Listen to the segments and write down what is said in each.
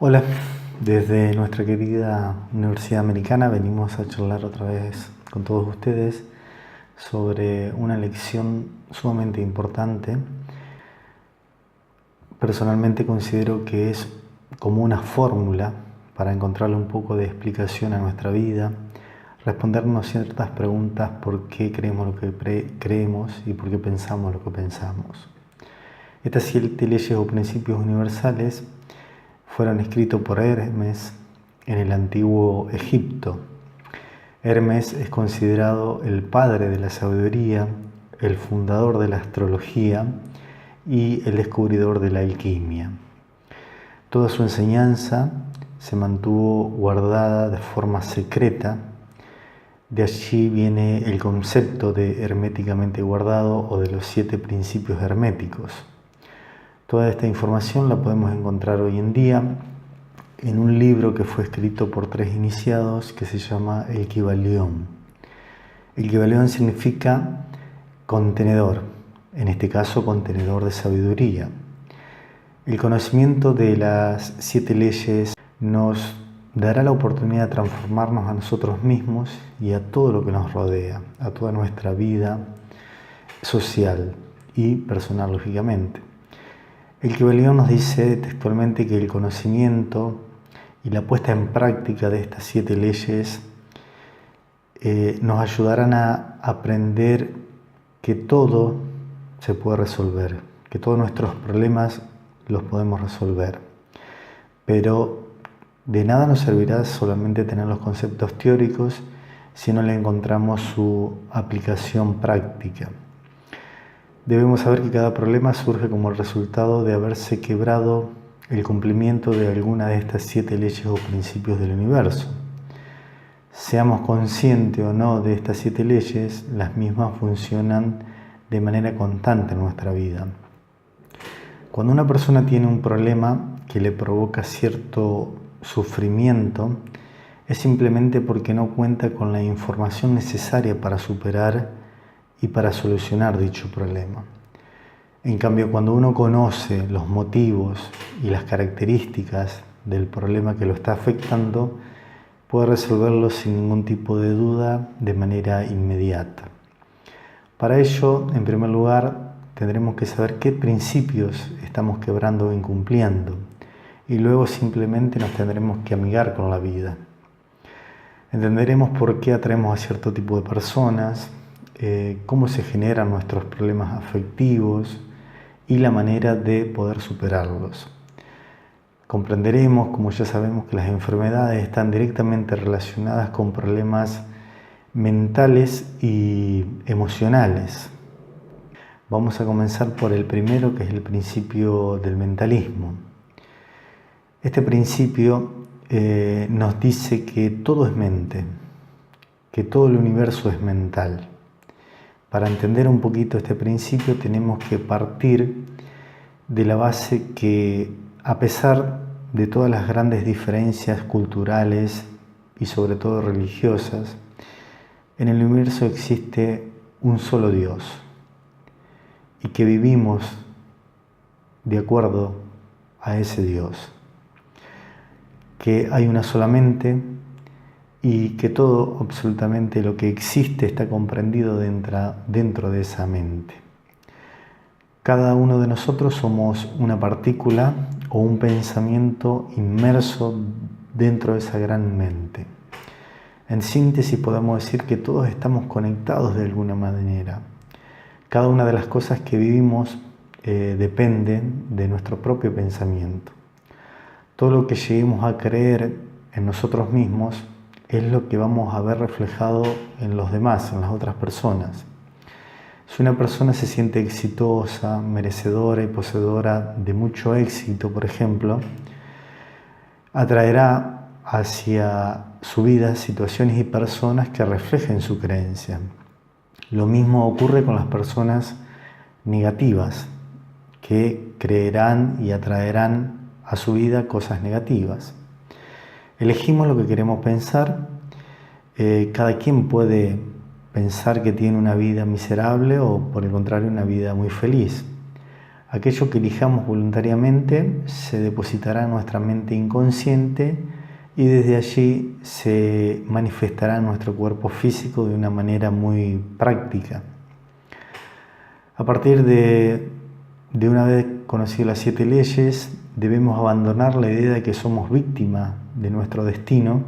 Hola, desde nuestra querida Universidad Americana venimos a charlar otra vez con todos ustedes sobre una lección sumamente importante. Personalmente considero que es como una fórmula para encontrarle un poco de explicación a nuestra vida, respondernos ciertas preguntas: por qué creemos lo que creemos y por qué pensamos lo que pensamos. Estas 7 leyes o principios universales fueron escritos por Hermes en el antiguo Egipto. Hermes es considerado el padre de la sabiduría, el fundador de la astrología y el descubridor de la alquimia. Toda su enseñanza se mantuvo guardada de forma secreta. De allí viene el concepto de herméticamente guardado o de los 7 principios herméticos. Toda esta información la podemos encontrar hoy en día en un libro que fue escrito por 3 iniciados que se llama El Kybalión. El Kybalión significa contenedor, en este caso contenedor de sabiduría. El conocimiento de las 7 leyes nos dará la oportunidad de transformarnos a nosotros mismos y a todo lo que nos rodea, a toda nuestra vida social y personal, lógicamente. El Kybalión nos dice textualmente que el conocimiento y la puesta en práctica de estas 7 leyes nos ayudarán a aprender que todo se puede resolver, que todos nuestros problemas los podemos resolver. Pero de nada nos servirá solamente tener los conceptos teóricos si no le encontramos su aplicación práctica. Debemos saber que cada problema surge como el resultado de haberse quebrado el cumplimiento de alguna de estas 7 leyes o principios del universo. Seamos conscientes o no de estas 7 leyes, las mismas funcionan de manera constante en nuestra vida. Cuando una persona tiene un problema que le provoca cierto sufrimiento, es simplemente porque no cuenta con la información necesaria para superar y para solucionar dicho problema. En cambio, cuando uno conoce los motivos y las características del problema que lo está afectando, puede resolverlo sin ningún tipo de duda de manera inmediata. Para ello, en primer lugar, tendremos que saber qué principios estamos quebrando o incumpliendo, y luego simplemente nos tendremos que amigar con la vida. Entenderemos por qué atraemos a cierto tipo de personas, cómo se generan nuestros problemas afectivos y la manera de poder superarlos. Comprenderemos, como ya sabemos, que las enfermedades están directamente relacionadas con problemas mentales y emocionales. Vamos a comenzar por el primero, que es el principio del mentalismo. Este principio nos dice que todo es mente, que todo el universo es mental. Para entender un poquito este principio tenemos que partir de la base que, a pesar de todas las grandes diferencias culturales y sobre todo religiosas, en el universo existe un solo Dios y que vivimos de acuerdo a ese Dios, que hay una sola mente y que todo, absolutamente lo que existe, está comprendido dentro de esa mente. Cada uno de nosotros somos una partícula o un pensamiento inmerso dentro de esa gran mente. En síntesis, podemos decir que todos estamos conectados de alguna manera. Cada una de las cosas que vivimos depende de nuestro propio pensamiento. Todo lo que lleguemos a creer en nosotros mismos es lo que vamos a ver reflejado en los demás, en las otras personas. Si una persona se siente exitosa, merecedora y poseedora de mucho éxito, por ejemplo, atraerá hacia su vida situaciones y personas que reflejen su creencia. Lo mismo ocurre con las personas negativas, que creerán y atraerán a su vida cosas negativas. Elegimos lo que queremos pensar. Cada quien puede pensar que tiene una vida miserable o, por el contrario, una vida muy feliz. Aquello que elijamos voluntariamente se depositará en nuestra mente inconsciente y desde allí se manifestará en nuestro cuerpo físico de una manera muy práctica. A partir de una vez conocido las 7 leyes, debemos abandonar la idea de que somos víctimas de nuestro destino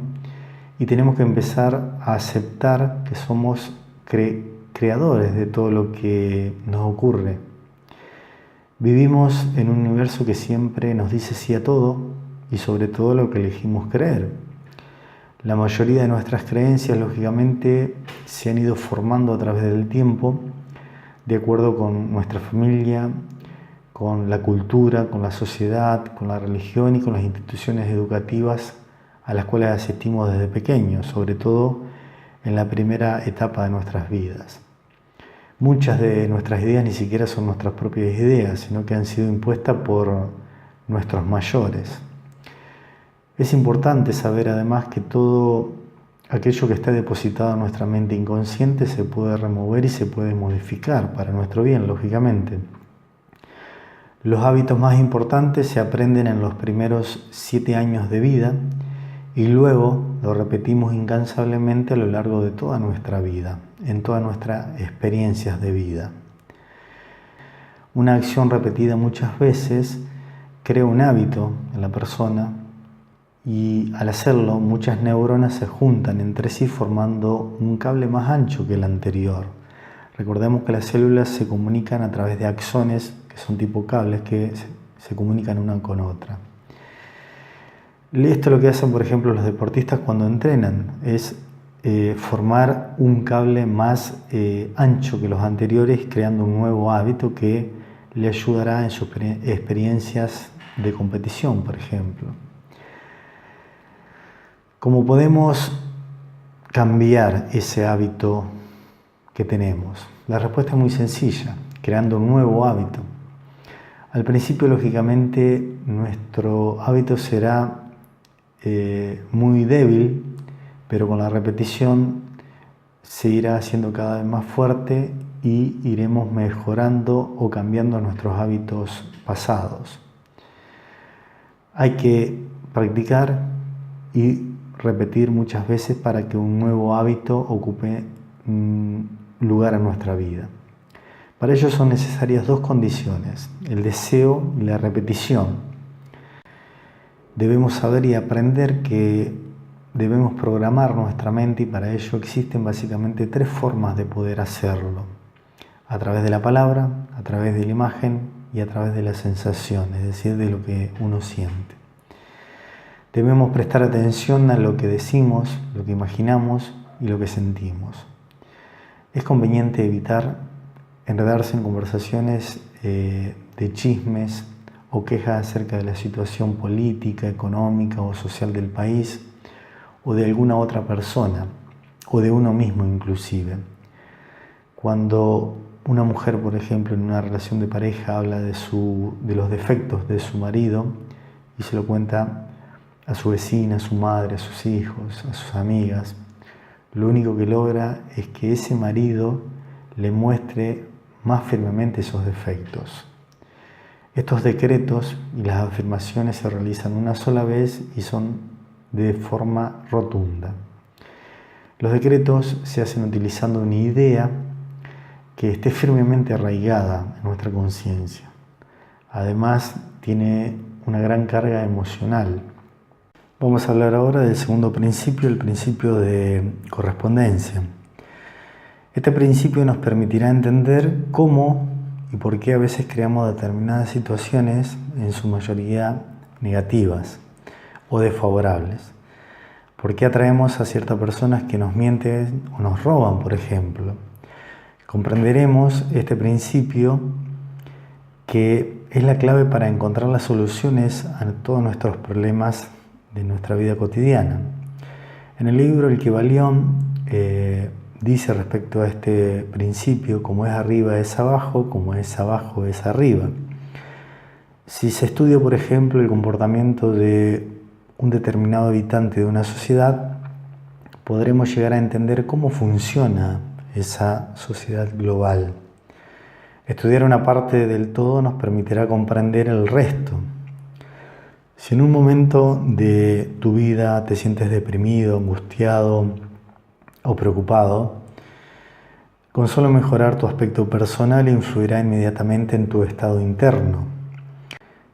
y tenemos que empezar a aceptar que somos creadores de todo lo que nos ocurre. Vivimos en un universo que siempre nos dice sí a todo y sobre todo lo que elegimos creer. La mayoría de nuestras creencias, lógicamente, se han ido formando a través del tiempo, de acuerdo con nuestra familia, con la cultura, con la sociedad, con la religión y con las instituciones educativas a las cuales asistimos desde pequeños, sobre todo en la primera etapa de nuestras vidas. Muchas de nuestras ideas ni siquiera son nuestras propias ideas, sino que han sido impuestas por nuestros mayores. Es importante saber además que todo aquello que está depositado en nuestra mente inconsciente se puede remover y se puede modificar para nuestro bien, lógicamente. Los hábitos más importantes se aprenden en los primeros 7 años de vida y luego lo repetimos incansablemente a lo largo de toda nuestra vida, en todas nuestras experiencias de vida. Una acción repetida muchas veces crea un hábito en la persona y al hacerlo muchas neuronas se juntan entre sí formando un cable más ancho que el anterior. Recordemos que las células se comunican a través de axones, que son tipo cables que se comunican una con otra. Esto es lo que hacen, por ejemplo, los deportistas cuando entrenan, es formar un cable más ancho que los anteriores, creando un nuevo hábito que le ayudará en sus experiencias de competición, por ejemplo. ¿Cómo podemos cambiar ese hábito que tenemos? La respuesta es muy sencilla, creando un nuevo hábito. Al principio, lógicamente, nuestro hábito será muy débil, pero con la repetición se irá haciendo cada vez más fuerte y iremos mejorando o cambiando nuestros hábitos pasados. Hay que practicar y repetir muchas veces para que un nuevo hábito ocupe lugar en nuestra vida. Para ello son necesarias 2 condiciones, el deseo y la repetición. Debemos saber y aprender que debemos programar nuestra mente y para ello existen básicamente 3 formas de poder hacerlo. A través de la palabra, a través de la imagen y a través de la sensación, es decir, de lo que uno siente. Debemos prestar atención a lo que decimos, lo que imaginamos y lo que sentimos. Es conveniente evitar enredarse en conversaciones de chismes o quejas acerca de la situación política, económica o social del país o de alguna otra persona o de uno mismo inclusive. Cuando una mujer, por ejemplo, en una relación de pareja habla de los defectos de su marido y se lo cuenta a su vecina, a su madre, a sus hijos, a sus amigas, lo único que logra es que ese marido le muestre más firmemente esos defectos. Estos decretos y las afirmaciones se realizan una sola vez y son de forma rotunda. Los decretos se hacen utilizando una idea que esté firmemente arraigada en nuestra conciencia. Además, tiene una gran carga emocional. Vamos a hablar ahora del segundo principio, el principio de correspondencia. Este principio nos permitirá entender cómo y por qué a veces creamos determinadas situaciones, en su mayoría negativas o desfavorables. ¿Por qué atraemos a ciertas personas que nos mienten o nos roban, por ejemplo? Comprenderemos este principio que es la clave para encontrar las soluciones a todos nuestros problemas de nuestra vida cotidiana. En el libro El Kybalión dice respecto a este principio, como es arriba es abajo, como es abajo es arriba. Si se estudia, por ejemplo, el comportamiento de un determinado habitante de una sociedad, podremos llegar a entender cómo funciona esa sociedad global. Estudiar una parte del todo nos permitirá comprender el resto. Si en un momento de tu vida te sientes deprimido, angustiado o preocupado, con solo mejorar tu aspecto personal influirá inmediatamente en tu estado interno.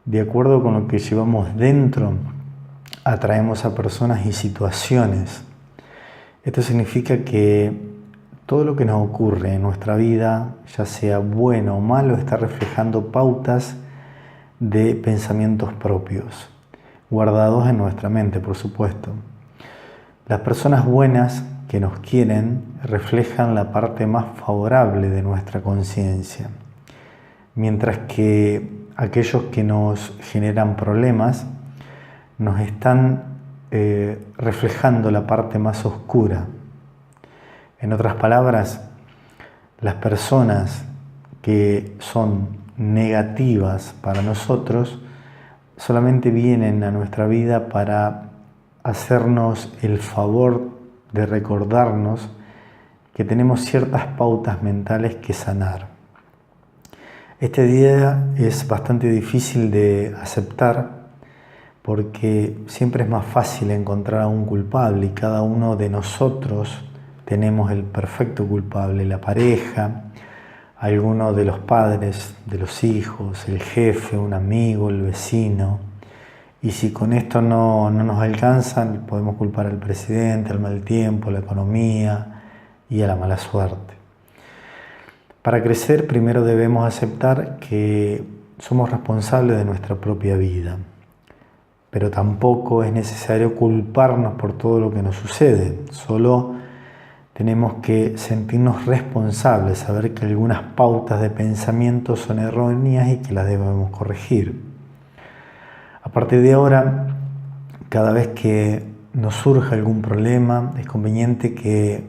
De acuerdo con lo que llevamos dentro, atraemos a personas y situaciones. Esto significa que todo lo que nos ocurre en nuestra vida, ya sea bueno o malo, está reflejando pautas de pensamientos propios, guardados en nuestra mente, por supuesto. Las personas buenas que nos quieren reflejan la parte más favorable de nuestra conciencia, mientras que aquellos que nos generan problemas nos están reflejando la parte más oscura. En otras palabras, las personas que son negativas para nosotros solamente vienen a nuestra vida para hacernos el favor de recordarnos que tenemos ciertas pautas mentales que sanar. Este día es bastante difícil de aceptar porque siempre es más fácil encontrar a un culpable y cada uno de nosotros tenemos el perfecto culpable, la pareja, alguno de los padres, de los hijos, el jefe, un amigo, el vecino. Y si con esto no nos alcanzan, podemos culpar al presidente, al mal tiempo, la economía y a la mala suerte. Para crecer, primero debemos aceptar que somos responsables de nuestra propia vida, pero tampoco es necesario culparnos por todo lo que nos sucede. Solo tenemos que sentirnos responsables, saber que algunas pautas de pensamiento son erróneas y que las debemos corregir. A partir de ahora, cada vez que nos surja algún problema, es conveniente que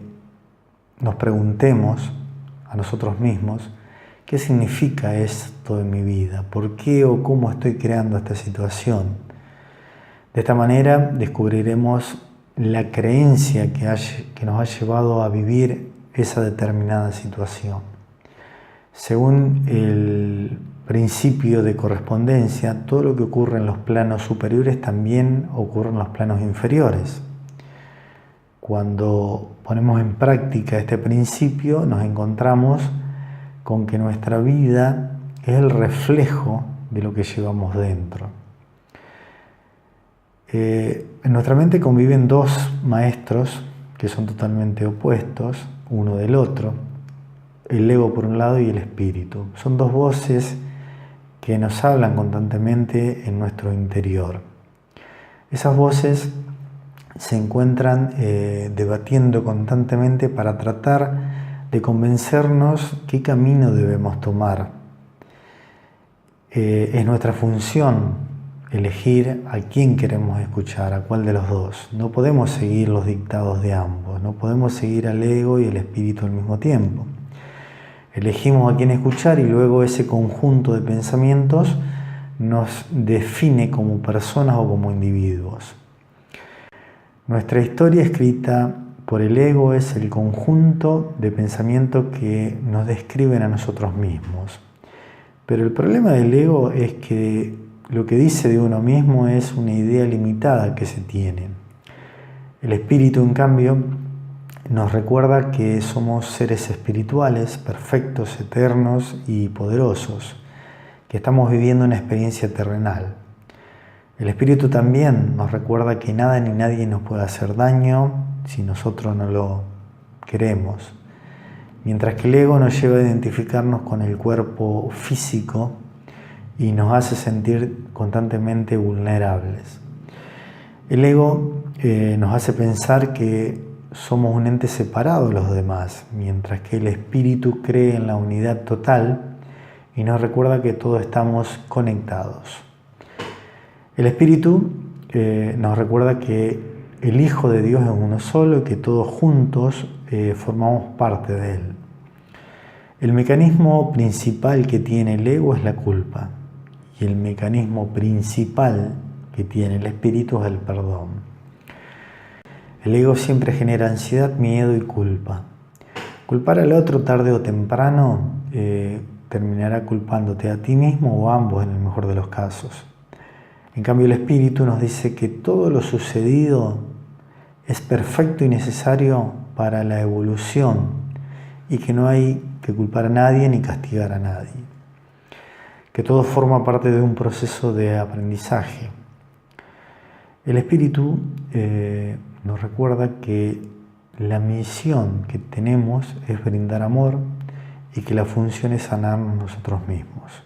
nos preguntemos a nosotros mismos qué significa esto en mi vida, por qué o cómo estoy creando esta situación. De esta manera descubriremos la creencia que nos ha llevado a vivir esa determinada situación. Según el principio de correspondencia, todo lo que ocurre en los planos superiores también ocurre en los planos inferiores. Cuando ponemos en práctica este principio, nos encontramos con que nuestra vida es el reflejo de lo que llevamos dentro. En nuestra mente conviven dos maestros que son totalmente opuestos uno del otro, el ego por un lado y el espíritu. Son dos voces que nos hablan constantemente en nuestro interior. Esas voces se encuentran debatiendo constantemente para tratar de convencernos qué camino debemos tomar. Es nuestra función elegir a quién queremos escuchar, a cuál de los dos. No podemos seguir los dictados de ambos, no podemos seguir al ego y al espíritu al mismo tiempo. Elegimos a quién escuchar y luego ese conjunto de pensamientos nos define como personas o como individuos. Nuestra historia escrita por el ego es el conjunto de pensamientos que nos describen a nosotros mismos. Pero el problema del ego es que lo que dice de uno mismo es una idea limitada que se tiene. El espíritu, en cambio, nos recuerda que somos seres espirituales, perfectos, eternos y poderosos, que estamos viviendo una experiencia terrenal. El espíritu también nos recuerda que nada ni nadie nos puede hacer daño si nosotros no lo queremos, mientras que el ego nos lleva a identificarnos con el cuerpo físico y nos hace sentir constantemente vulnerables. El ego nos hace pensar que somos un ente separado de los demás, mientras que el espíritu cree en la unidad total y nos recuerda que todos estamos conectados. El espíritu nos recuerda que el Hijo de Dios es uno solo y que todos juntos formamos parte de Él. El mecanismo principal que tiene el ego es la culpa y el mecanismo principal que tiene el espíritu es el perdón. El ego siempre genera ansiedad, miedo y culpa. Culpar al otro tarde o temprano terminará culpándote a ti mismo o a ambos en el mejor de los casos. En cambio, el espíritu nos dice que todo lo sucedido es perfecto y necesario para la evolución y que no hay que culpar a nadie ni castigar a nadie. Que todo forma parte de un proceso de aprendizaje. El espíritu nos recuerda que la misión que tenemos es brindar amor y que la función es sanarnos nosotros mismos.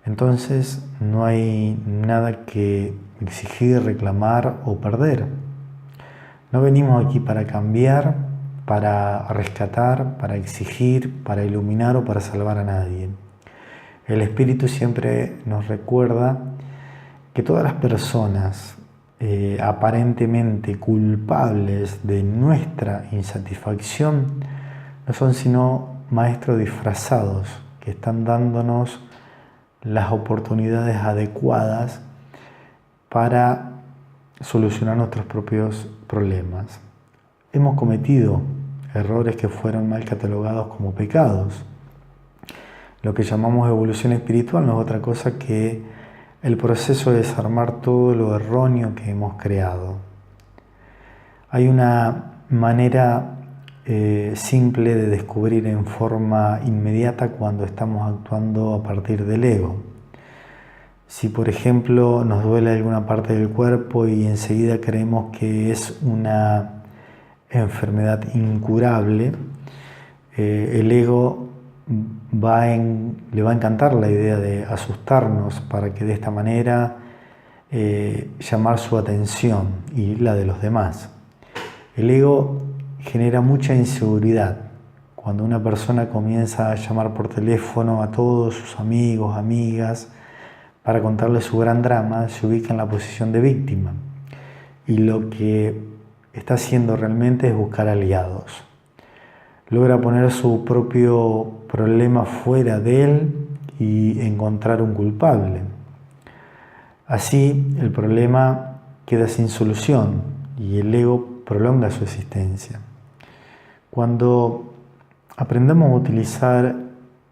Entonces no hay nada que exigir, reclamar o perder. No venimos aquí para cambiar, para rescatar, para exigir, para iluminar o para salvar a nadie. El espíritu siempre nos recuerda que todas las personas aparentemente culpables de nuestra insatisfacción no son sino maestros disfrazados que están dándonos las oportunidades adecuadas para solucionar nuestros propios problemas. Hemos cometido errores que fueron mal catalogados como pecados. Lo que llamamos evolución espiritual no es otra cosa que el proceso de desarmar todo lo erróneo que hemos creado. Hay una manera simple de descubrir en forma inmediata cuando estamos actuando a partir del ego. Si por ejemplo nos duele alguna parte del cuerpo y enseguida creemos que es una enfermedad incurable, el ego le va a encantar la idea de asustarnos para que de esta manera llamar su atención y la de los demás. El ego genera mucha inseguridad. Cuando una persona comienza a llamar por teléfono a todos sus amigos, amigas, para contarles su gran drama, se ubica en la posición de víctima. Y lo que está haciendo realmente es buscar aliados. Logra poner su propio problema fuera de él y encontrar un culpable. Así, el problema queda sin solución y el ego prolonga su existencia. Cuando aprendamos a utilizar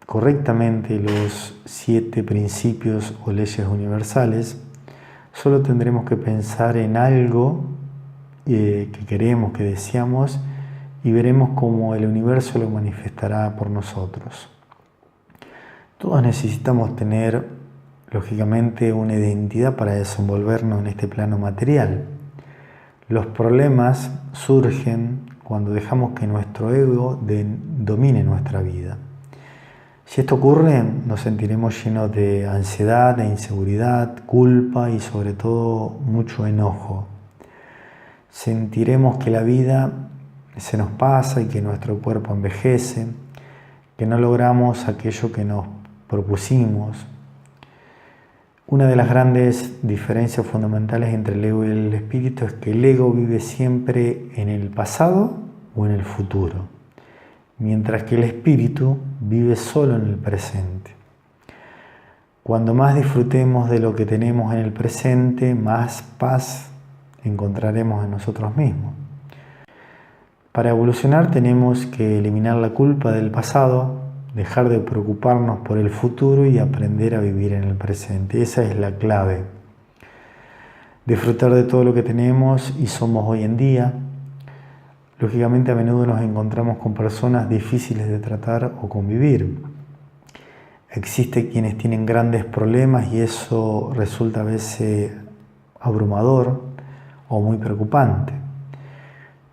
correctamente los 7 principios o leyes universales, solo tendremos que pensar en algo que queremos, que deseamos, y veremos cómo el universo lo manifestará por nosotros. Todos necesitamos tener, lógicamente, una identidad para desenvolvernos en este plano material. Los problemas surgen cuando dejamos que nuestro ego domine nuestra vida. Si esto ocurre, nos sentiremos llenos de ansiedad, de inseguridad, culpa y sobre todo mucho enojo. Sentiremos que la vida se nos pasa y que nuestro cuerpo envejece, que no logramos aquello que nos propusimos. Una de las grandes diferencias fundamentales entre el ego y el espíritu es que el ego vive siempre en el pasado o en el futuro, mientras que el espíritu vive solo en el presente. Cuando más disfrutemos de lo que tenemos en el presente, más paz encontraremos en nosotros mismos. Para evolucionar tenemos que eliminar la culpa del pasado, dejar de preocuparnos por el futuro y aprender a vivir en el presente. Esa es la clave. Disfrutar de todo lo que tenemos y somos hoy en día. Lógicamente a menudo nos encontramos con personas difíciles de tratar o convivir. Existen quienes tienen grandes problemas y eso resulta a veces abrumador o muy preocupante.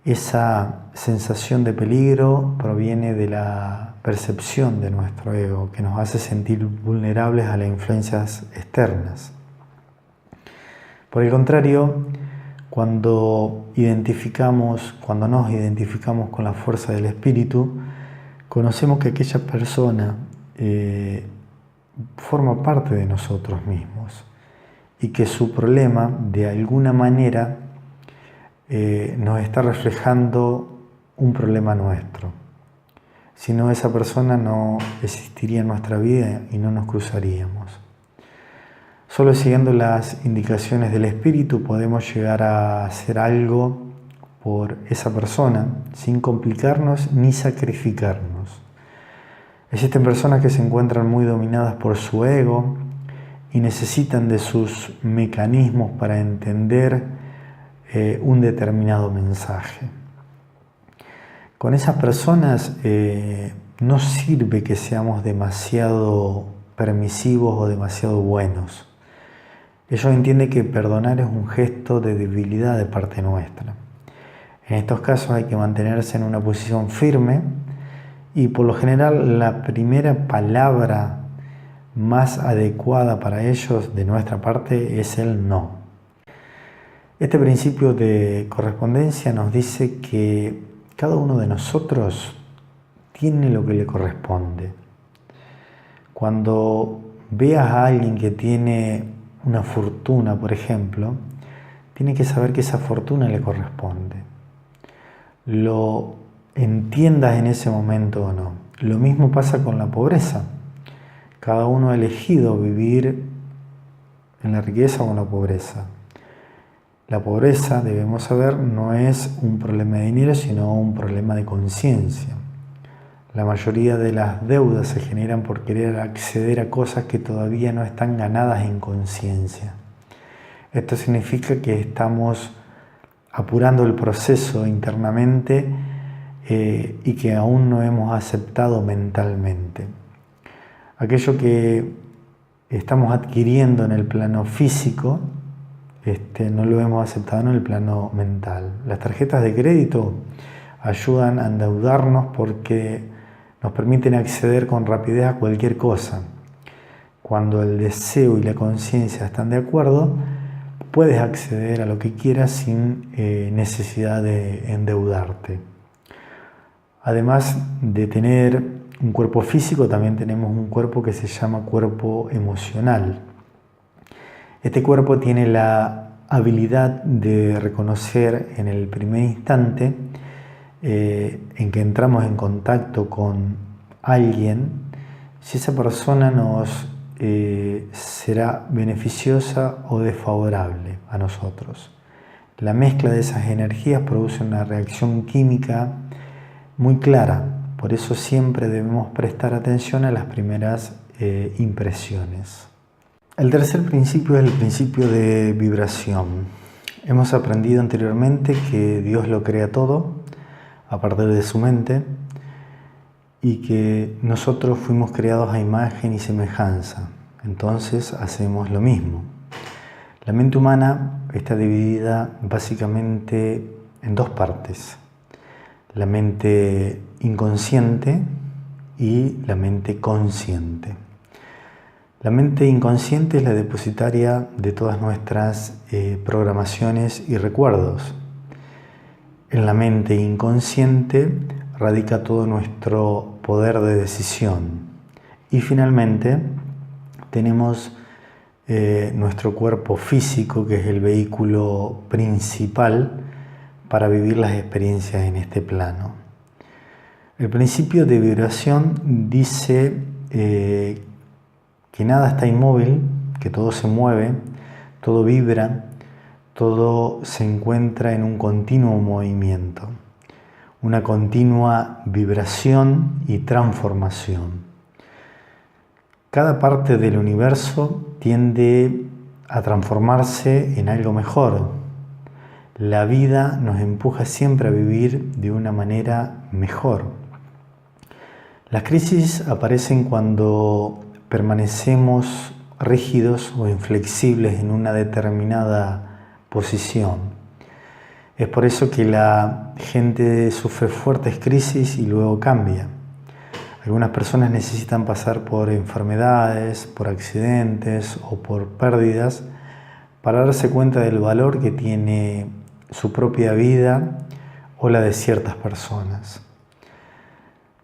Esa sensación de peligro proviene de la percepción de nuestro ego, que nos hace sentir vulnerables a las influencias externas. Por el contrario, cuando nos identificamos con la fuerza del espíritu, conocemos que aquella persona forma parte de nosotros mismos y que su problema de alguna manera nos está reflejando un problema nuestro. Si no, esa persona no existiría en nuestra vida y no nos cruzaríamos. Solo siguiendo las indicaciones del espíritu podemos llegar a hacer algo por esa persona sin complicarnos ni sacrificarnos. Existen personas que se encuentran muy dominadas por su ego y necesitan de sus mecanismos para entender un determinado mensaje. Con esas personas no sirve que seamos demasiado permisivos o demasiado buenos. Ellos entienden que perdonar es un gesto de debilidad de parte nuestra. En estos casos hay que mantenerse en una posición firme y por lo general la primera palabra más adecuada para ellos de nuestra parte es el no. Este principio de correspondencia nos dice que cada uno de nosotros tiene lo que le corresponde. Cuando veas a alguien que tiene una fortuna, por ejemplo, tiene que saber que esa fortuna le corresponde. Lo entiendas en ese momento o no. Lo mismo pasa con la pobreza. Cada uno ha elegido vivir en la riqueza o en la pobreza. La pobreza, debemos saber, no es un problema de dinero, sino un problema de conciencia. La mayoría de las deudas se generan por querer acceder a cosas que todavía no están ganadas en conciencia. Esto significa que estamos apurando el proceso internamente y que aún no hemos aceptado mentalmente. Aquello que estamos adquiriendo en el plano físico, no lo hemos aceptado en el plano mental. Las tarjetas de crédito ayudan a endeudarnos porque nos permiten acceder con rapidez a cualquier cosa. Cuando el deseo y la conciencia están de acuerdo, puedes acceder a lo que quieras sin necesidad de endeudarte. Además de tener un cuerpo físico, también tenemos un cuerpo que se llama cuerpo emocional. Este cuerpo tiene la habilidad de reconocer en el primer instante en que entramos en contacto con alguien, si esa persona nos será beneficiosa o desfavorable a nosotros. La mezcla de esas energías produce una reacción química muy clara, por eso siempre debemos prestar atención a las primeras impresiones. El tercer principio es el principio de vibración. Hemos aprendido anteriormente que Dios lo crea todo a partir de su mente y que nosotros fuimos creados a imagen y semejanza. Entonces hacemos lo mismo. La mente humana está dividida básicamente en dos partes: la mente inconsciente y la mente consciente. La mente inconsciente es la depositaria de todas nuestras programaciones y recuerdos. En la mente inconsciente radica todo nuestro poder de decisión. Y finalmente tenemos nuestro cuerpo físico, que es el vehículo principal para vivir las experiencias en este plano. El principio de vibración dice que nada está inmóvil, que todo se mueve, todo vibra, todo se encuentra en un continuo movimiento, una continua vibración y transformación. Cada parte del universo tiende a transformarse en algo mejor. La vida nos empuja siempre a vivir de una manera mejor. Las crisis aparecen cuando permanecemos rígidos o inflexibles en una determinada posición. Es por eso que la gente sufre fuertes crisis y luego cambia. Algunas personas necesitan pasar por enfermedades, por accidentes o por pérdidas para darse cuenta del valor que tiene su propia vida o la de ciertas personas.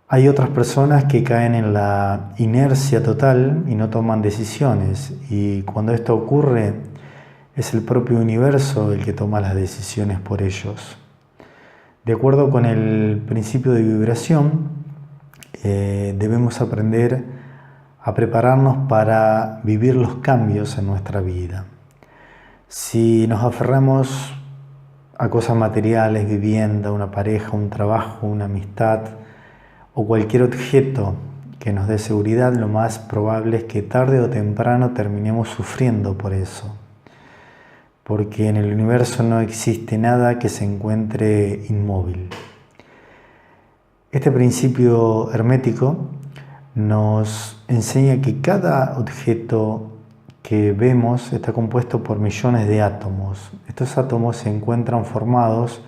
Hay otras personas que caen en la inercia total y no toman decisiones, y cuando esto ocurre es el propio universo el que toma las decisiones por ellos. De acuerdo con el principio de vibración, debemos aprender a prepararnos para vivir los cambios en nuestra vida. Si nos aferramos a cosas materiales, vivienda, una pareja, un trabajo, una amistad o cualquier objeto que nos dé seguridad, lo más probable es que tarde o temprano terminemos sufriendo por eso. Porque en el universo no existe nada que se encuentre inmóvil. Este principio hermético nos enseña que cada objeto que vemos está compuesto por millones de átomos. Estos átomos se encuentran formados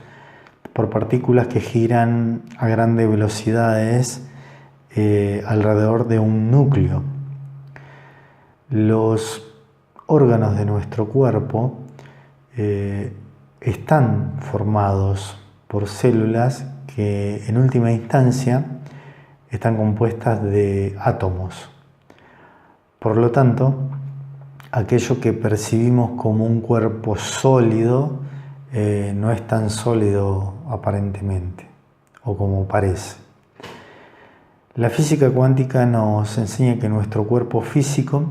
por partículas que giran a grandes velocidades alrededor de un núcleo. Los órganos de nuestro cuerpo están formados por células que en última instancia están compuestas de átomos. Por lo tanto, aquello que percibimos como un cuerpo sólido no es tan sólido aparentemente, o como parece. La física cuántica nos enseña que nuestro cuerpo físico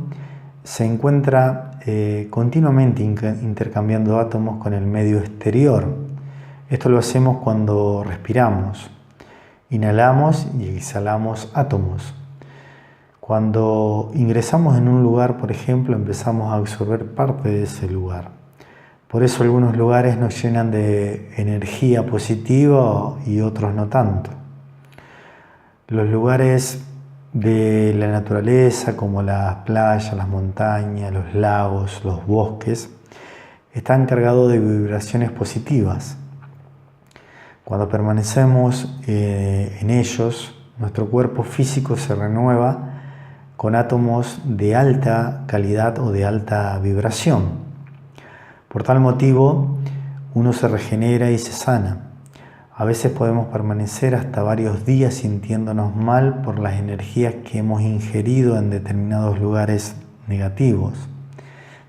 se encuentra continuamente intercambiando átomos con el medio exterior. Esto lo hacemos cuando respiramos. Inhalamos y exhalamos átomos. Cuando ingresamos en un lugar, por ejemplo, empezamos a absorber parte de ese lugar. Por eso algunos lugares nos llenan de energía positiva y otros no tanto. Los lugares de la naturaleza, como las playas, las montañas, los lagos, los bosques, están cargados de vibraciones positivas. Cuando permanecemos en ellos, nuestro cuerpo físico se renueva con átomos de alta calidad o de alta vibración. Por tal motivo, uno se regenera y se sana. A veces podemos permanecer hasta varios días sintiéndonos mal por las energías que hemos ingerido en determinados lugares negativos.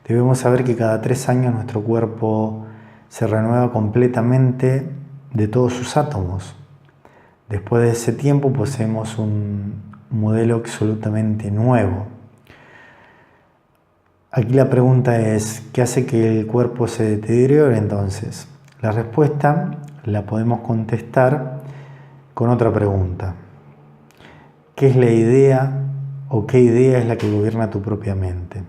Debemos saber que cada 3 años nuestro cuerpo se renueva completamente de todos sus átomos. Después de ese tiempo poseemos un modelo absolutamente nuevo. Aquí la pregunta es, ¿qué hace que el cuerpo se deteriore entonces? La respuesta la podemos contestar con otra pregunta. ¿Qué es la idea o qué idea es la que gobierna tu propia mente?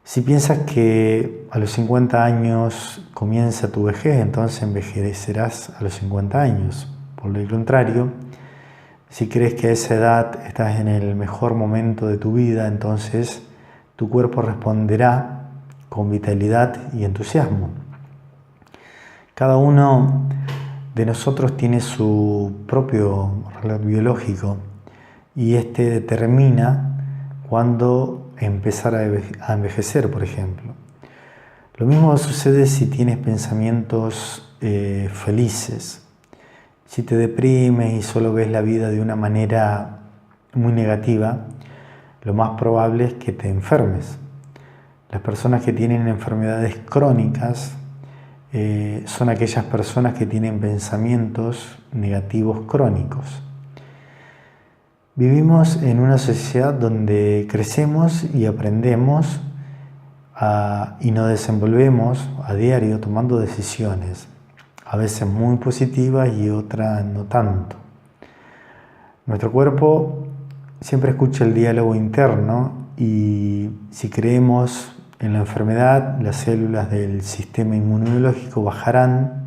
Si piensas que a los 50 años comienza tu vejez, entonces envejecerás a los 50 años. Por el contrario, si crees que a esa edad estás en el mejor momento de tu vida, entonces tu cuerpo responderá con vitalidad y entusiasmo. Cada uno de nosotros tiene su propio reloj biológico y este determina cuándo empezar a envejecer, por ejemplo. Lo mismo sucede si tienes pensamientos felices. Si te deprimes y solo ves la vida de una manera muy negativa, lo más probable es que te enfermes. Las personas que tienen enfermedades crónicas son aquellas personas que tienen pensamientos negativos crónicos. Vivimos en una sociedad donde crecemos y aprendemos y nos desenvolvemos a diario tomando decisiones, a veces muy positivas y otras no tanto. Nuestro cuerpo siempre escucha el diálogo interno y si creemos en la enfermedad, las células del sistema inmunológico bajarán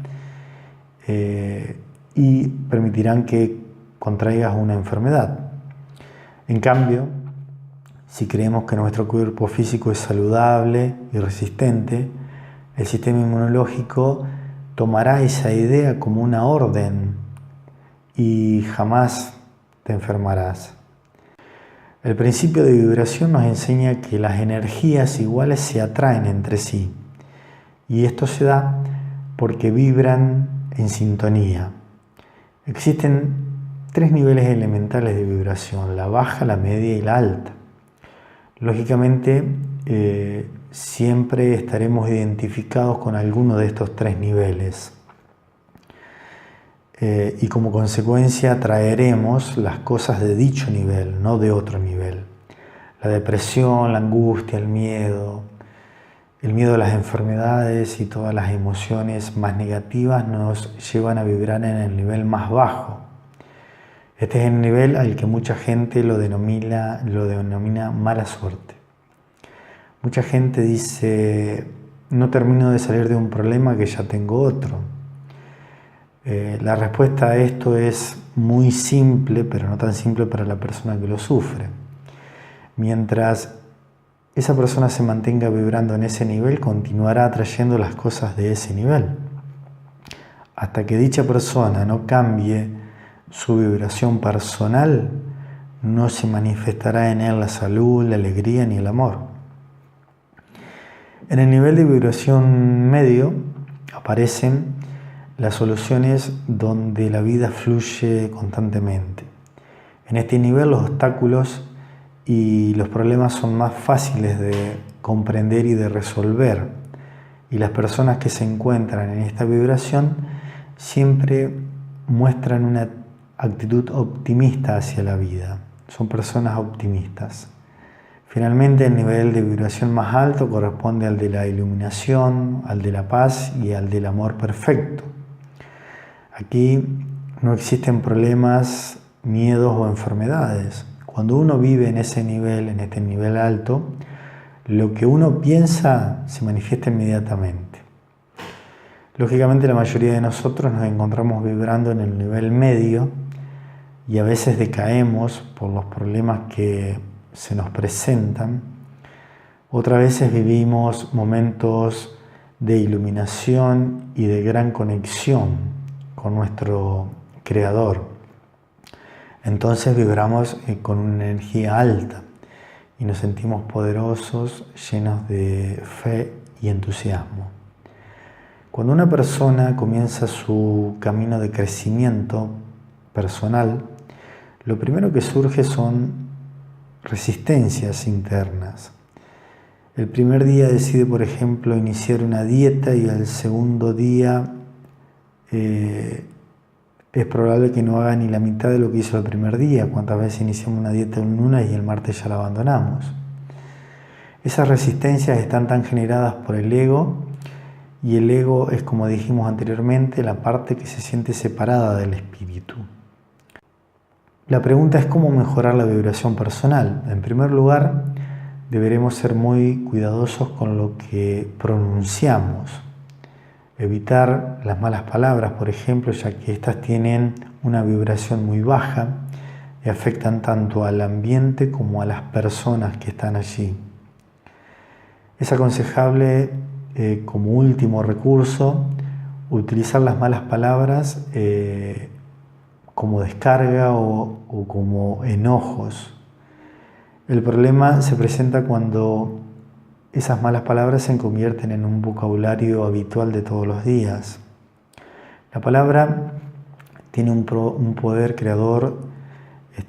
y permitirán que contraigas una enfermedad. En cambio, si creemos que nuestro cuerpo físico es saludable y resistente, el sistema inmunológico tomará esa idea como una orden y jamás te enfermarás. El principio de vibración nos enseña que las energías iguales se atraen entre sí y esto se da porque vibran en sintonía. Existen 3 niveles elementales de vibración, la baja, la media y la alta. Lógicamente, siempre estaremos identificados con alguno de estos 3 niveles. Y como consecuencia atraeremos las cosas de dicho nivel, no de otro nivel. La depresión, la angustia, el miedo a las enfermedades y todas las emociones más negativas nos llevan a vibrar en el nivel más bajo. Este es el nivel al que mucha gente lo denomina mala suerte. Mucha gente dice, no termino de salir de un problema que ya tengo otro. La respuesta a esto es muy simple, pero no tan simple para la persona que lo sufre. Mientras esa persona se mantenga vibrando en ese nivel, continuará atrayendo las cosas de ese nivel. Hasta que dicha persona no cambie su vibración personal, no se manifestará en él la salud, la alegría ni el amor. En el nivel de vibración medio aparecen las soluciones donde la vida fluye constantemente. En este nivel los obstáculos y los problemas son más fáciles de comprender y de resolver. Y las personas que se encuentran en esta vibración siempre muestran una actitud optimista hacia la vida. Son personas optimistas. Finalmente, el nivel de vibración más alto corresponde al de la iluminación, al de la paz y al del amor perfecto. Aquí no existen problemas, miedos o enfermedades. Cuando uno vive en ese nivel, en este nivel alto, lo que uno piensa se manifiesta inmediatamente. Lógicamente, la mayoría de nosotros nos encontramos vibrando en el nivel medio y a veces decaemos por los problemas que se nos presentan. Otras veces vivimos momentos de iluminación y de gran conexión con nuestro Creador. Entonces vibramos con una energía alta y nos sentimos poderosos, llenos de fe y entusiasmo. Cuando una persona comienza su camino de crecimiento personal, lo primero que surge son resistencias internas. El primer día decide, por ejemplo, iniciar una dieta y al segundo día es probable que no haga ni la mitad de lo que hizo el primer día. ¿Cuántas veces iniciamos una dieta un lunes y el martes ya la abandonamos? Esas resistencias están tan generadas por el ego, y el ego es, como dijimos anteriormente, la parte que se siente separada del espíritu. La pregunta es cómo mejorar la vibración personal. En primer lugar, deberemos ser muy cuidadosos con lo que pronunciamos. Evitar las malas palabras, por ejemplo, ya que estas tienen una vibración muy baja y afectan tanto al ambiente como a las personas que están allí. Es aconsejable, como último recurso, utilizar las malas palabras como descarga o como enojos. El problema se presenta cuando esas malas palabras se convierten en un vocabulario habitual de todos los días. La palabra tiene un poder creador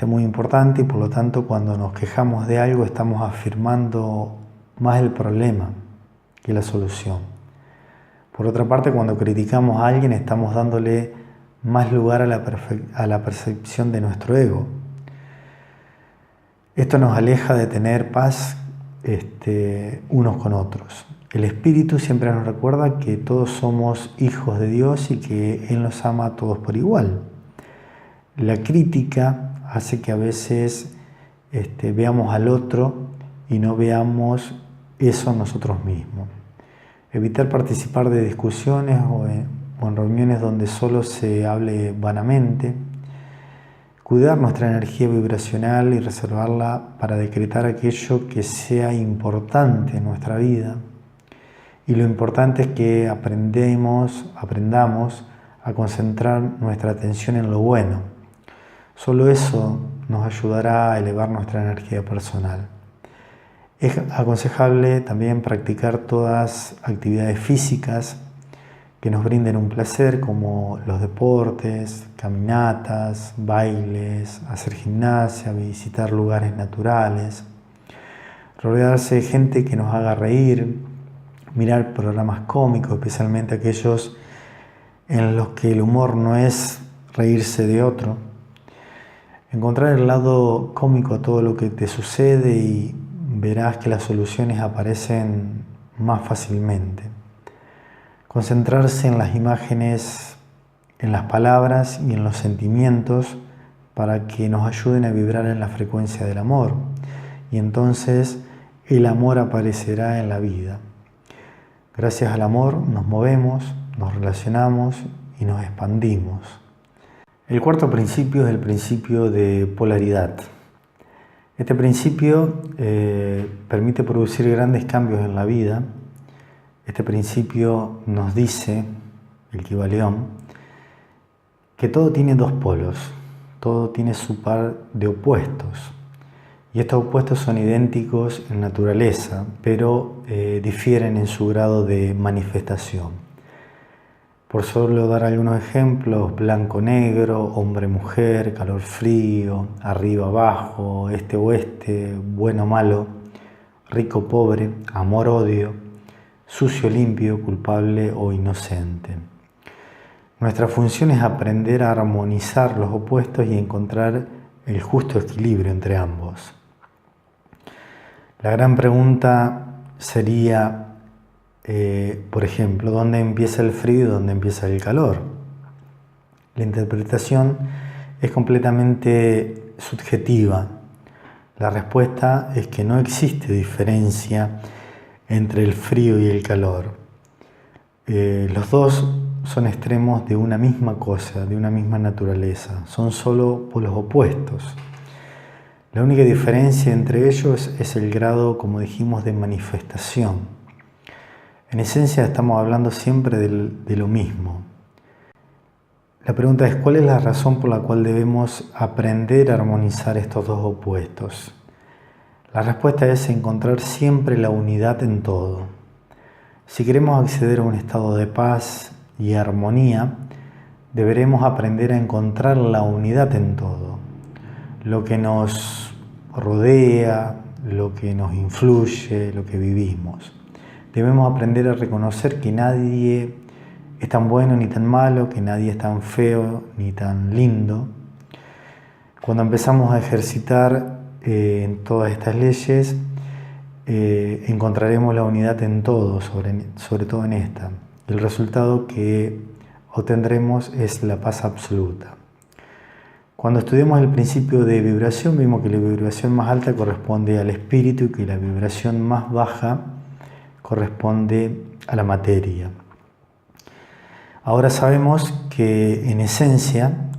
muy importante y por lo tanto cuando nos quejamos de algo estamos afirmando más el problema que la solución. Por otra parte, cuando criticamos a alguien estamos dándole más lugar a la percepción de nuestro ego. Esto nos aleja de tener paz unos con otros. El Espíritu siempre nos recuerda que todos somos hijos de Dios y que Él nos ama a todos por igual. La crítica hace que a veces veamos al otro y no veamos eso en nosotros mismos. Evitar participar de discusiones o en reuniones donde solo se hable vanamente. Cuidar nuestra energía vibracional y reservarla para decretar aquello que sea importante en nuestra vida. Y lo importante es que aprendamos a concentrar nuestra atención en lo bueno. Solo eso nos ayudará a elevar nuestra energía personal. Es aconsejable también practicar todas actividades físicas que nos brinden un placer, como los deportes, caminatas, bailes, hacer gimnasia, visitar lugares naturales, rodearse de gente que nos haga reír, mirar programas cómicos, especialmente aquellos en los que el humor no es reírse de otro. Encontrar el lado cómico a todo lo que te sucede y verás que las soluciones aparecen más fácilmente. Concentrarse en las imágenes, en las palabras y en los sentimientos para que nos ayuden a vibrar en la frecuencia del amor. Y entonces el amor aparecerá en la vida. Gracias al amor nos movemos, nos relacionamos y nos expandimos. El cuarto principio es el principio de polaridad. Este principio permite producir grandes cambios en la vida. Este principio nos dice, el Kybalión, que todo tiene dos polos, todo tiene su par de opuestos. Y estos opuestos son idénticos en naturaleza, pero difieren en su grado de manifestación. Por solo dar algunos ejemplos: blanco-negro, hombre-mujer, calor-frío, arriba-abajo, este-oeste, bueno-malo, rico-pobre, amor-odio, sucio-limpio, culpable o inocente. Nuestra función es aprender a armonizar los opuestos y encontrar el justo equilibrio entre ambos. La gran pregunta sería, por ejemplo, ¿dónde empieza el frío y dónde empieza el calor? La interpretación es completamente subjetiva. La respuesta es que no existe diferencia entre el frío y el calor. Los dos son extremos de una misma cosa, de una misma naturaleza. Son solo polos opuestos. La única diferencia entre ellos es el grado, como dijimos, de manifestación. En esencia estamos hablando siempre de lo mismo. La pregunta es: ¿cuál es la razón por la cual debemos aprender a armonizar estos dos opuestos? La respuesta es encontrar siempre la unidad en todo. Si queremos acceder a un estado de paz y armonía, deberemos aprender a encontrar la unidad en todo. Lo que nos rodea, lo que nos influye, lo que vivimos. Debemos aprender a reconocer que nadie es tan bueno ni tan malo, que nadie es tan feo ni tan lindo. Cuando empezamos a ejercitar en todas estas leyes, encontraremos la unidad en todo, sobre todo en esta. El resultado que obtendremos es la paz absoluta. Cuando estudiamos el principio de vibración, vimos que la vibración más alta corresponde al espíritu y que la vibración más baja corresponde a la materia. Ahora sabemos que en esencia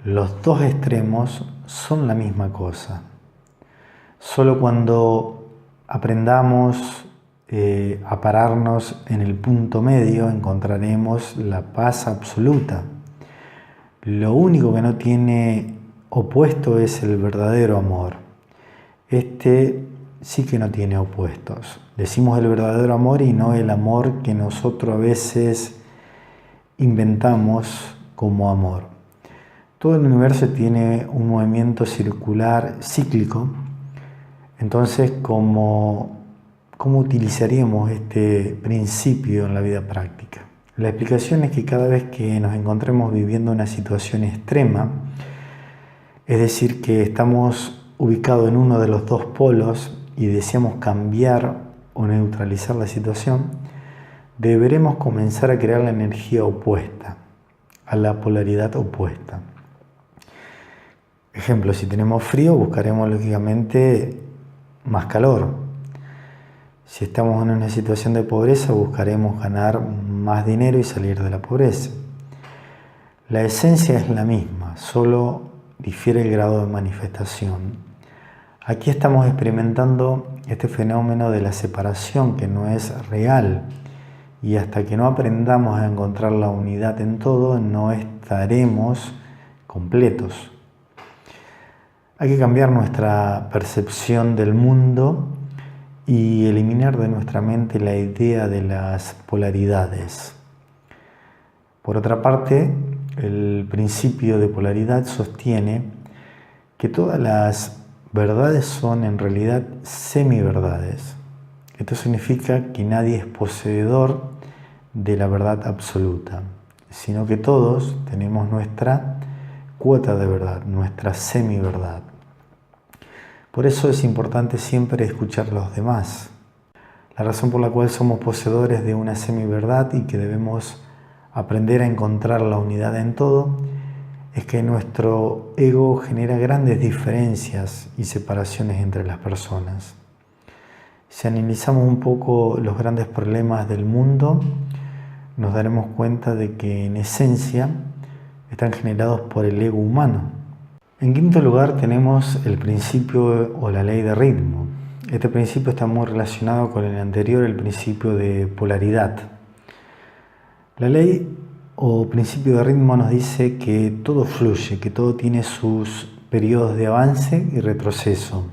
los dos extremos son la misma cosa. Solo cuando aprendamos a pararnos en el punto medio encontraremos la paz absoluta. Lo único que no tiene opuesto es el verdadero amor. Este sí que no tiene opuestos. Decimos el verdadero amor y no el amor que nosotros a veces inventamos como amor. Todo el universo tiene un movimiento circular cíclico. Entonces, ¿cómo utilizaríamos este principio en la vida práctica? La explicación es que cada vez que nos encontremos viviendo una situación extrema, es decir, que estamos ubicados en uno de los dos polos y deseamos cambiar o neutralizar la situación, deberemos comenzar a crear la energía opuesta, a la polaridad opuesta. Ejemplo, si tenemos frío, buscaremos lógicamente más calor. Si estamos en una situación de pobreza, buscaremos ganar más dinero y salir de la pobreza. La esencia es la misma, solo difiere el grado de manifestación. Aquí estamos experimentando este fenómeno de la separación que no es real, y hasta que no aprendamos a encontrar la unidad en todo, no estaremos completos. Hay que cambiar nuestra percepción del mundo y eliminar de nuestra mente la idea de las polaridades. Por otra parte, el principio de polaridad sostiene que todas las verdades son en realidad semiverdades. Esto significa que nadie es poseedor de la verdad absoluta, sino que todos tenemos nuestra cuota de verdad, nuestra semiverdad. Por eso es importante siempre escuchar a los demás. La razón por la cual somos poseedores de una semiverdad y que debemos aprender a encontrar la unidad en todo es que nuestro ego genera grandes diferencias y separaciones entre las personas. Si analizamos un poco los grandes problemas del mundo, nos daremos cuenta de que en esencia están generados por el ego humano. En quinto lugar tenemos el principio o la ley de ritmo. Este principio está muy relacionado con el anterior, el principio de polaridad. La ley o principio de ritmo nos dice que todo fluye, que todo tiene sus periodos de avance y retroceso.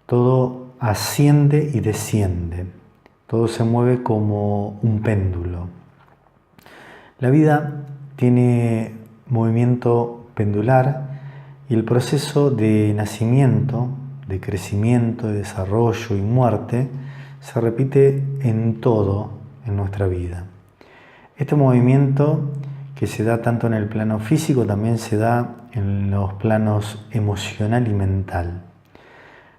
Todo asciende y desciende. Todo se mueve como un péndulo. La vida tiene movimiento pendular y el proceso de nacimiento, de crecimiento, de desarrollo y muerte se repite en todo en nuestra vida. Este movimiento que se da tanto en el plano físico también se da en los planos emocional y mental.